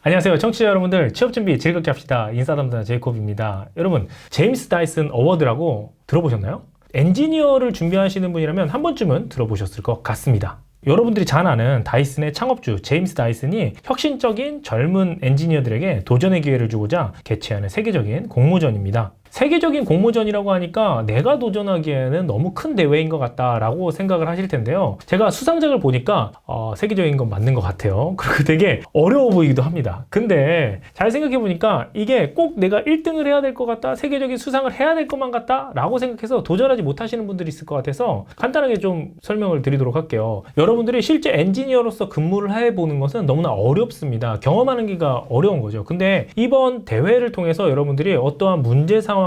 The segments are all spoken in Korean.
안녕하세요 청취자 여러분들, 취업준비 즐겁게 합시다. 인사 담당 제이콥입니다. 여러분, 제임스 다이슨 어워드라고 들어보셨나요? 엔지니어를 준비하시는 분이라면 한 번쯤은 들어보셨을 것 같습니다. 여러분들이 잘 아는 다이슨의 창업주 제임스 다이슨이 혁신적인 젊은 엔지니어들에게 도전의 기회를 주고자 개최하는 세계적인 공모전입니다. 세계적인 공모전이라고 하니까 내가 도전하기에는 너무 큰 대회인 것 같다라고 생각을 하실 텐데요. 제가 수상작을 보니까 세계적인 건 맞는 것 같아요. 그리고 되게 어려워 보이기도 합니다. 근데 잘 생각해 보니까 이게 꼭 내가 1등을 해야 될 것 같다, 세계적인 수상을 해야 될 것만 같다 라고 생각해서 도전하지 못하시는 분들이 있을 것 같아서 간단하게 좀 설명을 드리도록 할게요. 여러분들이 실제 엔지니어로서 근무를 해보는 것은 너무나 어렵습니다. 경험하는 게가 어려운 거죠. 근데 이번 대회를 통해서 여러분들이 어떠한 문제 상황을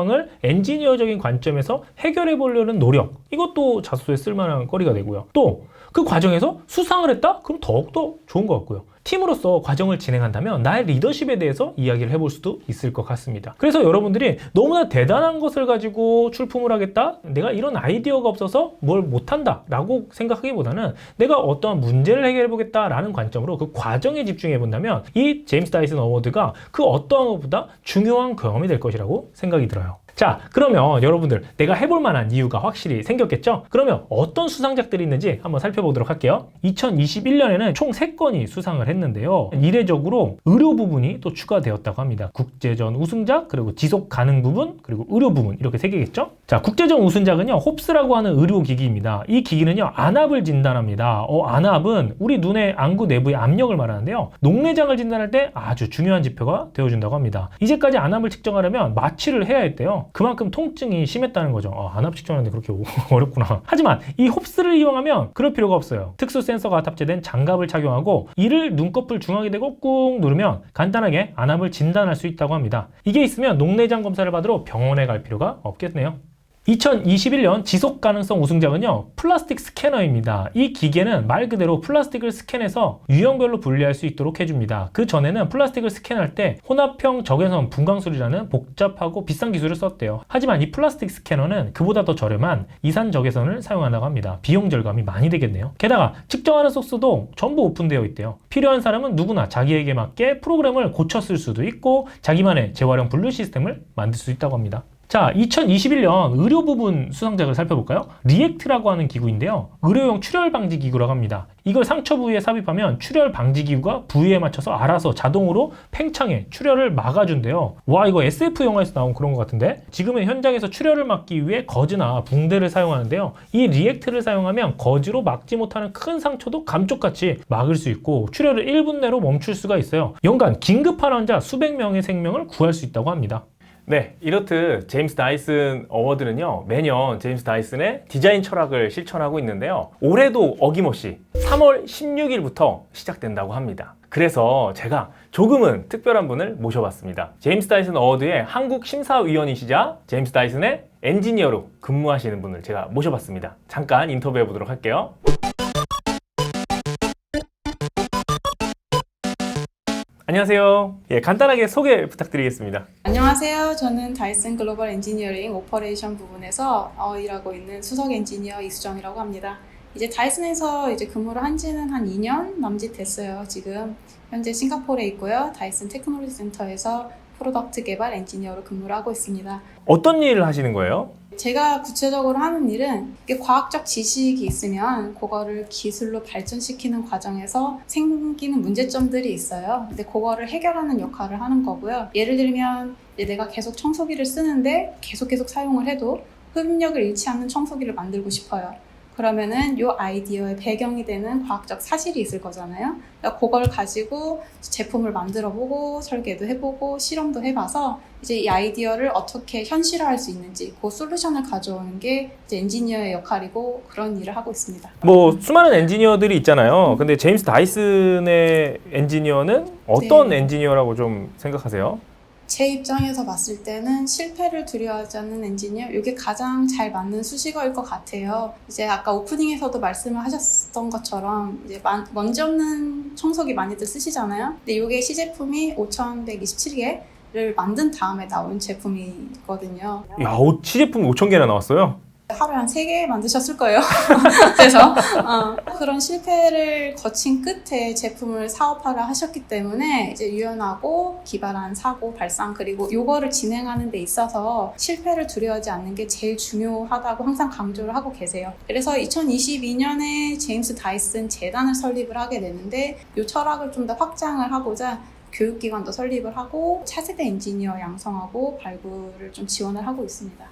엔지니어적인 관점에서 해결해 보려는 노력, 이것도 자소서에 쓸만한 거리가 되고요. 또 그 과정에서 수상을 했다? 그럼 더욱더 좋은 것 같고요. 팀으로서 과정을 진행한다면 나의 리더십에 대해서 이야기를 해볼 수도 있을 것 같습니다. 그래서 여러분들이 너무나 대단한 것을 가지고 출품을 하겠다? 내가 이런 아이디어가 없어서 뭘 못한다 라고 생각하기보다는 내가 어떠한 문제를 해결해 보겠다 라는 관점으로 그 과정에 집중해 본다면 이 제임스 다이슨 어워드가 그 어떠한 것보다 중요한 경험이 될 것이라고 생각이 들어요. 자, 그러면 여러분들, 내가 해볼 만한 이유가 확실히 생겼겠죠? 그러면 어떤 수상작들이 있는지 한번 살펴보도록 할게요. 2021년에는 총 3건이 수상을 했는데요. 이례적으로 의료 부분이 또 추가되었다고 합니다. 국제전 우승작, 그리고 지속 가능 부분, 그리고 의료 부분, 이렇게 3개겠죠? 자, 국제전 우승작은요, 홉스라고 하는 의료기기입니다. 이 기기는요, 안압을 진단합니다. 안압은 우리 눈의 안구 내부의 압력을 말하는데요. 녹내장을 진단할 때 아주 중요한 지표가 되어준다고 합니다. 이제까지 안압을 측정하려면 마취를 해야 했대요. 그만큼 통증이 심했다는 거죠. 안압 측정하는데 그렇게 어렵구나. 하지만 이 홉스를 이용하면 그럴 필요가 없어요. 특수 센서가 탑재된 장갑을 착용하고 이를 눈꺼풀 중앙에 대고 꾹 누르면 간단하게 안압을 진단할 수 있다고 합니다. 이게 있으면 녹내장 검사를 받으러 병원에 갈 필요가 없겠네요. 2021년 지속가능성 우승작은요, 플라스틱 스캐너입니다. 이 기계는 말 그대로 플라스틱을 스캔해서 유형별로 분리할 수 있도록 해줍니다. 그 전에는 플라스틱을 스캔할 때 혼합형 적외선 분광술이라는 복잡하고 비싼 기술을 썼대요. 하지만 이 플라스틱 스캐너는 그보다 더 저렴한 이산 적외선을 사용한다고 합니다. 비용 절감이 많이 되겠네요. 게다가 측정하는 소스도 전부 오픈되어 있대요. 필요한 사람은 누구나 자기에게 맞게 프로그램을 고쳐 쓸 수도 있고 자기만의 재활용 분류 시스템을 만들 수 있다고 합니다. 자, 2021년 의료 부분 수상작을 살펴볼까요? 리액트라고 하는 기구인데요. 의료용 출혈 방지 기구라고 합니다. 이걸 상처 부위에 삽입하면 출혈 방지 기구가 부위에 맞춰서 알아서 자동으로 팽창해 출혈을 막아준대요. 와, 이거 SF 영화에서 나온 그런 것 같은데? 지금은 현장에서 출혈을 막기 위해 거즈나 붕대를 사용하는데요. 이 리액트를 사용하면 거즈로 막지 못하는 큰 상처도 감쪽같이 막을 수 있고 출혈을 1분 내로 멈출 수가 있어요. 연간 긴급한 환자 수백 명의 생명을 구할 수 있다고 합니다. 네, 이렇듯 제임스 다이슨 어워드는요, 매년 제임스 다이슨의 디자인 철학을 실천하고 있는데요. 올해도 어김없이 3월 16일부터 시작된다고 합니다. 그래서 제가 조금은 특별한 분을 모셔봤습니다. 제임스 다이슨 어워드의 한국 심사위원이시자 제임스 다이슨의 엔지니어로 근무하시는 분을 제가 모셔봤습니다. 잠깐 인터뷰해 보도록 할게요. 안녕하세요. 간단하게 소개 부탁드리겠습니다. 안녕하세요. 저는 다이슨 글로벌 엔지니어링 오퍼레이션 부분에서 일하고 있는 수석 엔지니어 이수정이라고 합니다. 이제 다이슨에서 근무를 한 지는 한 2년 남짓 됐어요. 지금 현재 싱가포르에 있고요. 다이슨 테크놀로지 센터에서 프로덕트 개발 엔지니어로 근무를 하고 있습니다. 어떤 일을 하시는 거예요? 제가 구체적으로 하는 일은 과학적 지식이 있으면 그거를 기술로 발전시키는 과정에서 생기는 문제점들이 있어요. 근데 그거를 해결하는 역할을 하는 거고요. 예를 들면 내가 계속 청소기를 쓰는데 계속 사용을 해도 흡입력을 잃지 않는 청소기를 만들고 싶어요. 그러면은 이 아이디어의 배경이 되는 과학적 사실이 있을 거잖아요. 그러니까 그걸 가지고 제품을 만들어보고 설계도 해보고 실험도 해봐서 이제 이 아이디어를 어떻게 현실화할 수 있는지 그 솔루션을 가져오는 게 이제 엔지니어의 역할이고 그런 일을 하고 있습니다. 뭐 수많은 엔지니어들이 있잖아요. 근데 제임스 다이슨의 엔지니어는 어떤 네. 엔지니어라고 좀 생각하세요? 제 입장에서 봤을 때는 실패를 두려워하지 않는 엔지니어, 이게 가장 잘 맞는 수식어일 것 같아요. 이제 아까 오프닝에서도 말씀을 하셨던 것처럼 이제 먼지 없는 청소기 많이들 쓰시잖아요. 근데 이게 시제품이 5127개를 만든 다음에 나온 제품이거든요. 야, 시제품 5,000개나 나왔어요? 하루에 한 3개 만드셨을 거예요. 그래서 그런 실패를 거친 끝에 제품을 사업화를 하셨기 때문에 이제 유연하고 기발한 사고 발상 그리고 요거를 진행하는 데 있어서 실패를 두려워하지 않는 게 제일 중요하다고 항상 강조를 하고 계세요. 그래서 2022년에 제임스 다이슨 재단을 설립을 하게 되는데 이 철학을 좀 더 확장을 하고자 교육기관도 설립을 하고 차세대 엔지니어 양성하고 발굴을 좀 지원을 하고 있습니다.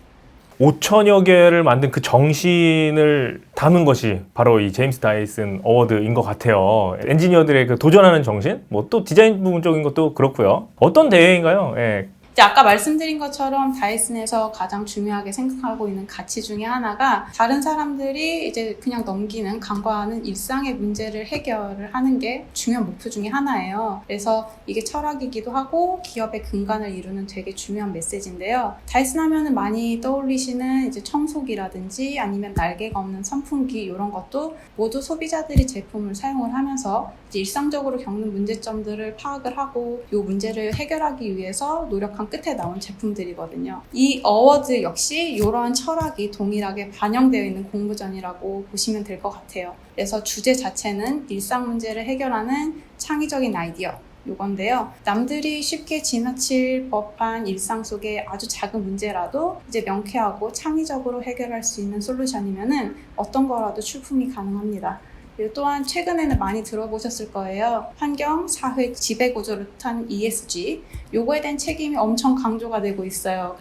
5천여 개를 만든 그 정신을 담은 것이 바로 이 제임스 다이슨 어워드인 것 같아요. 엔지니어들의 그 도전하는 정신, 뭐 또 디자인 부분적인 것도 그렇고요. 어떤 대회인가요? 예. 이제 아까 말씀드린 것처럼 다이슨에서 가장 중요하게 생각하고 있는 가치 중에 하나가 다른 사람들이 이제 그냥 넘기는 간과하는 일상의 문제를 해결을 하는 게 중요한 목표 중에 하나예요. 그래서 이게 철학이기도 하고 기업의 근간을 이루는 되게 중요한 메시지인데요. 다이슨 하면은 많이 떠올리시는 이제 청소기라든지 아니면 날개가 없는 선풍기 이런 것도 모두 소비자들이 제품을 사용을 하면서 이제 일상적으로 겪는 문제점들을 파악을 하고 이 문제를 해결하기 위해서 노력한 끝에 나온 제품들이거든요. 이 어워드 역시 이러한 철학이 동일하게 반영되어 있는 공모전이라고 보시면 될 것 같아요. 그래서 주제 자체는 일상 문제를 해결하는 창의적인 아이디어 요건데요. 남들이 쉽게 지나칠 법한 일상 속의 아주 작은 문제라도 이제 명쾌하고 창의적으로 해결할 수 있는 솔루션이면은 어떤 거라도 출품이 가능합니다. 그리고 또한 최근에는 많이 들어보셨을 거예요. 환경, 사회, 지배구조를 뜻한 ESG. 요거에 대한 책임이 엄청 강조가 되고 있어요.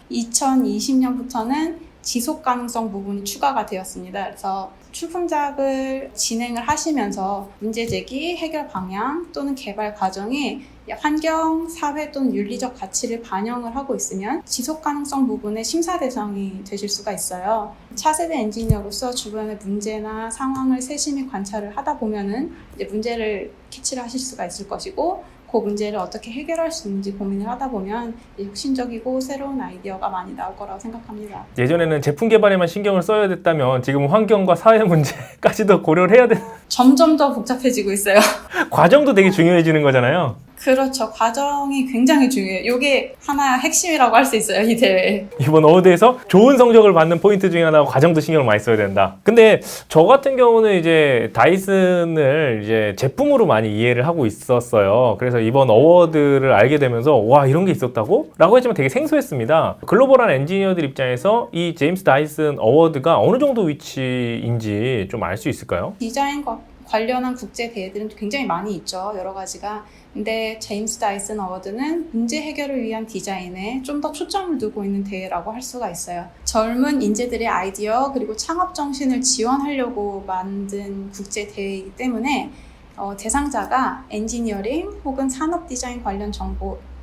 2020년부터는 지속 가능성 부분이 추가가 되었습니다. 그래서 출품작을 진행을 하시면서 문제 제기, 해결 방향 또는 개발 과정이 환경, 사회 또는 윤리적 가치를 반영을 하고 있으면 지속 가능성 부분의 심사 대상이 되실 수가 있어요. 차세대 엔지니어로서 주변의 문제나 상황을 세심히 관찰을 하다 보면은 이제 문제를 캐치를 하실 수가 있을 것이고 그 문제를 어떻게 해결할 수 있는지 고민을 하다 보면 혁신적이고 새로운 아이디어가 많이 나올 거라고 생각합니다. 예전에는 제품 개발에만 신경을 써야 됐다면 지금은 환경과 사회 문제까지도 고려를 해야 되는 점점 더 복잡해지고 있어요. 과정도 되게 중요해지는 거잖아요. 그렇죠. 과정이 굉장히 중요해요. 이게 하나 핵심이라고 할 수 있어요. 이 대회. 이번 어워드에서 좋은 성적을 받는 포인트 중에 하나가 과정도 신경을 많이 써야 된다. 근데 저 같은 경우는 이제 다이슨을 이제 제품으로 많이 이해를 하고 있었어요. 그래서 이번 어워드를 알게 되면서 와, 이런 게 있었다고? 라고 했지만 되게 생소했습니다. 글로벌한 엔지니어들 입장에서 이 제임스 다이슨 어워드가 어느 정도 위치인지 좀 알 수 있을까요? 디자인과 관련한 국제 대회들은 굉장히 많이 있죠. 여러 가지가. 근데 제임스 다이슨 어워드는 문제 해결을 위한 디자인에 좀 더 초점을 두고 있는 대회라고 할 수가 있어요. 젊은 인재들의 아이디어 그리고 창업 정신을 지원하려고 만든 국제 대회이기 때문에 대상자가 엔지니어링 혹은 산업 디자인 관련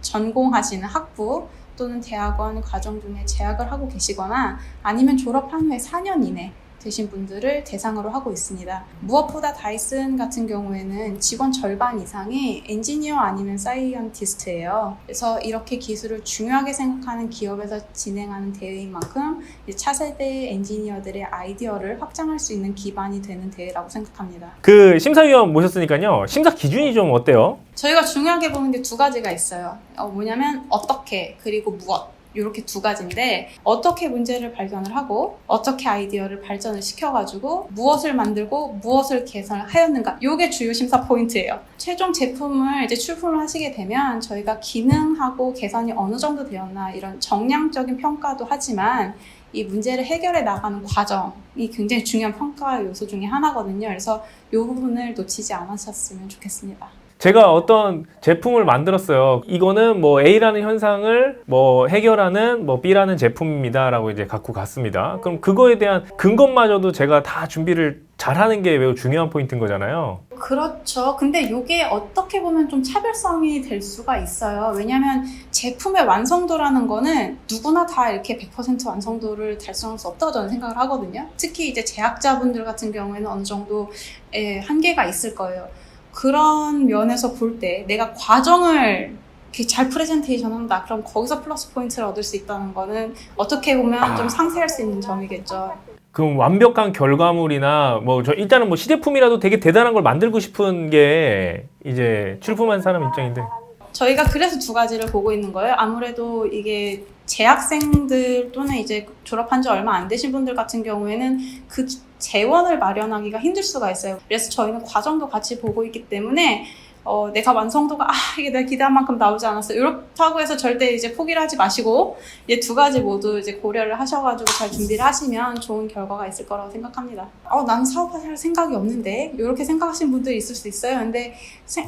전공하시는 학부 또는 대학원 과정 중에 재학을 하고 계시거나 아니면 졸업한 후에 4년 이내 되신 분들을 대상으로 하고 있습니다. 무엇보다 다이슨 같은 경우에는 직원 절반 이상이 엔지니어 아니면 사이언티스트예요. 그래서 이렇게 기술을 중요하게 생각하는 기업에서 진행하는 대회인 만큼 차세대 엔지니어들의 아이디어를 확장할 수 있는 기반이 되는 대회라고 생각합니다. 그 심사위원 모셨으니까요. 심사 기준이 좀 어때요? 저희가 중요하게 보는 게 두 가지가 있어요. 뭐냐면 어떻게 그리고 무엇. 이렇게 두 가지인데 어떻게 문제를 발견을 하고 어떻게 아이디어를 발전을 시켜가지고 무엇을 만들고 무엇을 개선하였는가 이게 주요 심사 포인트예요. 최종 제품을 이제 출품을 하시게 되면 저희가 기능하고 개선이 어느 정도 되었나 이런 정량적인 평가도 하지만 이 문제를 해결해 나가는 과정이 굉장히 중요한 평가 요소 중에 하나거든요. 그래서 이 부분을 놓치지 않으셨으면 좋겠습니다. 제가 어떤 제품을 만들었어요. 이거는 뭐 A라는 현상을 뭐 해결하는 뭐 B라는 제품입니다라고 이제 갖고 갔습니다. 그럼 그거에 대한 근거마저도 제가 다 준비를 잘하는 게 매우 중요한 포인트인 거잖아요. 그렇죠. 근데 이게 어떻게 보면 좀 차별성이 될 수가 있어요. 왜냐하면 제품의 완성도라는 거는 누구나 다 이렇게 100% 완성도를 달성할 수 없다고 저는 생각을 하거든요. 특히 이제 제약자분들 같은 경우에는 어느 정도의 한계가 있을 거예요. 그런 면에서 볼 때 내가 과정을 이렇게 잘 프레젠테이션 한다. 그럼 거기서 플러스 포인트를 얻을 수 있다는 거는 어떻게 보면 좀 상쇄할 수 있는 점이겠죠. 그럼 완벽한 결과물이나 뭐 저 일단은 뭐 시제품이라도 되게 대단한 걸 만들고 싶은 게 이제 출품한 사람 입장인데 저희가 그래서 두 가지를 보고 있는 거예요. 아무래도 이게 재학생들 또는 이제 졸업한 지 얼마 안 되신 분들 같은 경우에는 그 재원을 마련하기가 힘들 수가 있어요. 그래서 저희는 과정도 같이 보고 있기 때문에 내가 완성도가 이게 내가 기대한 만큼 나오지 않았어. 이렇다고 해서 절대 이제 포기를 하지 마시고 이 두 가지 모두 이제 고려를 하셔가지고 잘 준비를 하시면 좋은 결과가 있을 거라고 생각합니다. 나는 사업할 생각이 없는데 이렇게 생각하시는 분들이 있을 수 있어요. 근데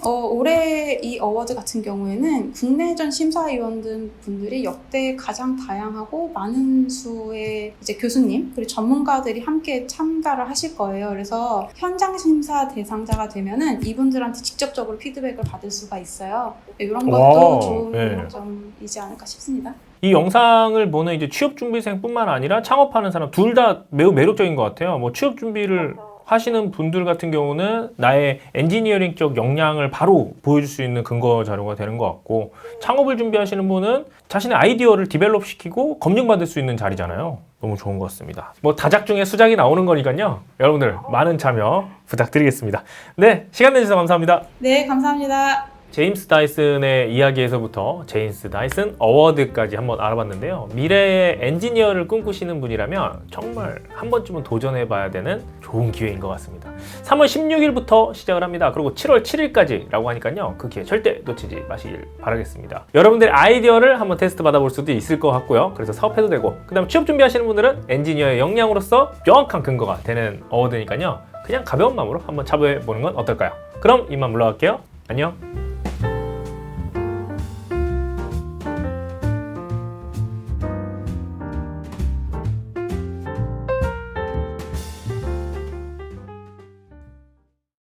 올해 이 어워드 같은 경우에는 국내전 심사위원들 분들이 역대 가장 다양하고 많은 수의 이제 교수님 그리고 전문가들이 함께 참가를 하실 거예요. 그래서 현장 심사 대상자가 되면은 이분들한테 직접적으로 피드백을 받을 수가 있어요. 이런 것도 와우, 좋은 네. 점이지 않을까 싶습니다. 이 영상을 보는 이제 취업 준비생뿐만 아니라 창업하는 사람 둘 다 매우 매력적인 것 같아요. 뭐 취업 준비를 하시는 분들 같은 경우는 나의 엔지니어링 쪽 역량을 바로 보여줄 수 있는 근거 자료가 되는 것 같고, 창업을 준비하시는 분은 자신의 아이디어를 디벨롭 시키고 검증받을 수 있는 자리잖아요. 너무 좋은 것 같습니다. 뭐 다작 중에 수작이 나오는 거니까요. 여러분들 많은 참여 부탁드리겠습니다. 네, 시간 내주셔서 감사합니다. 네, 감사합니다. 제임스 다이슨의 이야기에서부터 제임스 다이슨 어워드까지 한번 알아봤는데요. 미래의 엔지니어를 꿈꾸시는 분이라면 정말 한 번쯤은 도전해봐야 되는 좋은 기회인 것 같습니다. 3월 16일부터 시작을 합니다. 그리고 7월 7일까지라고 하니까요. 그 기회 절대 놓치지 마시길 바라겠습니다. 여러분들의 아이디어를 한번 테스트 받아볼 수도 있을 것 같고요. 그래서 사업해도 되고, 그 다음 취업 준비하시는 분들은 엔지니어의 역량으로서 명확한 근거가 되는 어워드니까요. 그냥 가벼운 마음으로 한번 참여해보는 건 어떨까요? 그럼 이만 물러갈게요. 안녕.